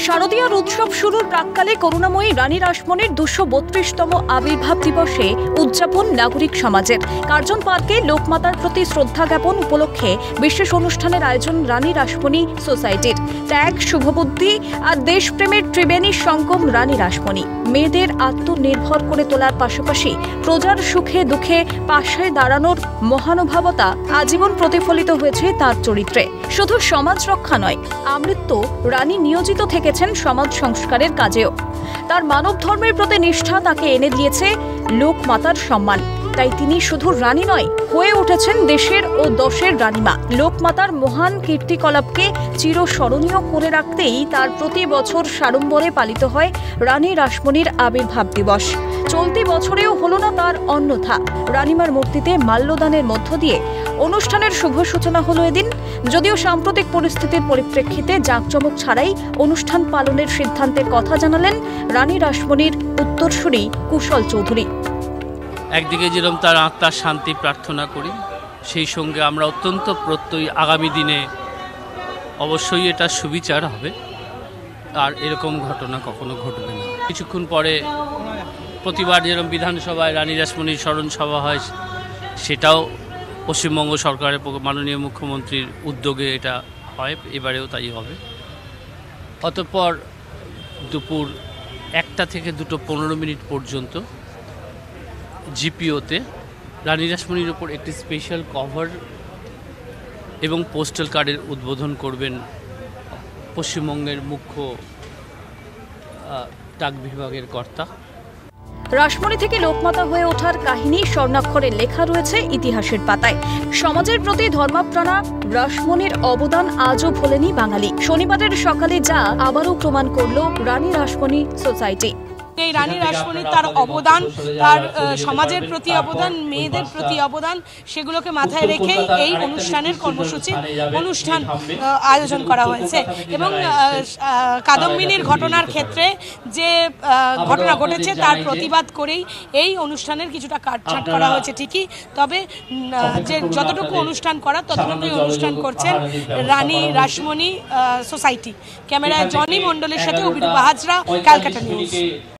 শারদীয়ার উৎসব শুরুর প্রাক্কালে করুণাময়ী রানী রাসমণির ২৩২তম আবির্ভাব দিবসে উদযাপন নাগরিক সমাজের। কার্জন পার্কে লোকমাতার প্রতি শ্রদ্ধা জ্ঞাপন উপলক্ষে বিশেষ অনুষ্ঠানের আয়োজন রানী রাসমণি সোসাইটির। ত্যাগ, শুভবুদ্ধি আর দেশপ্রেমের ত্রিবেণী সঙ্গম রানী রাসমণি মেয়েদের আত্মনির্ভর করে তোলার পাশাপাশি প্রজার সুখে দুঃখে পাশে দাঁড়ানোর মহানুভবতা আজীবন প্রতিফলিত হয়েছে তার চরিত্রে। শুধু সমাজ রক্ষা নয়, আমৃত্যু রানী নিয়োজিত থেকেছেন সমাজ সংস্কারের কাজেও। তার মানব ধর্মের প্রতি নিষ্ঠা তাকে এনে দিয়েছে লোকমাতার সম্মান। তাই তিনি শুধু রানী নয়, হয়ে উঠেছেন দেশের ও দশের রানীমা। লোকমাতার মহান কীর্তিকলাপকে চিরস্মরণীয় করে রাখতেই তার প্রতি বছর সাড়ম্বরে পালিত হয় রানী রাসমণির আবির্ভাব দিবস। চলতি বছরেও হলো না তার অন্যথা। রানীমার মূর্তিতে মাল্যদানের মধ্য দিয়ে অনুষ্ঠানের শুভ সূচনা হলো এদিন। যদিও সাম্প্রতিক পরিস্থিতির পরিপ্রেক্ষিতে জাঁকজমক ছাড়াই অনুষ্ঠান পালনের সিদ্ধান্তের কথা জানালেন রানী রাসমণির উত্তরসূরি কুশল চৌধুরী। একদিকে যেরকম তার আত্মার শান্তি প্রার্থনা করি, সেই সঙ্গে আমরা অত্যন্ত প্রত্যয়ী আগামী দিনে অবশ্যই এটা সুবিচার হবে আর এরকম ঘটনা কখনো ঘটবে না। কিছুক্ষণ পরে প্রতিবার যেরকম বিধানসভায় রানী রাসমণির স্মরণ সভা হয়, সেটাও পশ্চিমবঙ্গ সরকারের মাননীয় মুখ্যমন্ত্রীর উদ্যোগে এটা হয়, এবারেও তাই হবে। অতঃপর দুপুর 1টা থেকে 2:15 পর্যন্ত জিপিওতে রানী রাসমণির ওপর একটি স্পেশাল কভার এবং পোস্টাল কার্ডের উদ্বোধন করবেন পশ্চিমবঙ্গের মুখ্য ডাক বিভাগের কর্তা। রাসমণি থেকে লোকমাতা হয়ে ওঠার কাহিনী স্বর্ণাক্ষরে লেখা রয়েছে ইতিহাসের পাতায়। সমাজের প্রতি ধর্মপ্রাণা রাসমণির অবদান আজও ভোলেনি বাঙালি। শনিবারের সকালে যা আবারও প্রমাণ করল রানী রাসমণি সোসাইটি। এই রানী রাসমণির তার অবদান, তার সমাজের প্রতি অবদান, মেয়েদের প্রতি অবদান, সেগুলোকে মাথায় রেখে এই অনুষ্ঠানের অনুষ্ঠান আয়োজন করা হয়েছে। এবং কাদম্বিনীর ঘটনার ক্ষেত্রে যে ঘটনা ঘটেছে তার প্রতিবাদ করেই এই অনুষ্ঠানের কিছুটা কাটছাঁট করা হয়েছে ঠিকই, তবে যে যতটুকু অনুষ্ঠান করা ততটুকুই অনুষ্ঠান করছেন রানী রাসমণি সোসাইটি। ক্যামেরায় জনি মণ্ডলের সাথে অভিরূপা হাজরা, ক্যালকাটা নিউজ।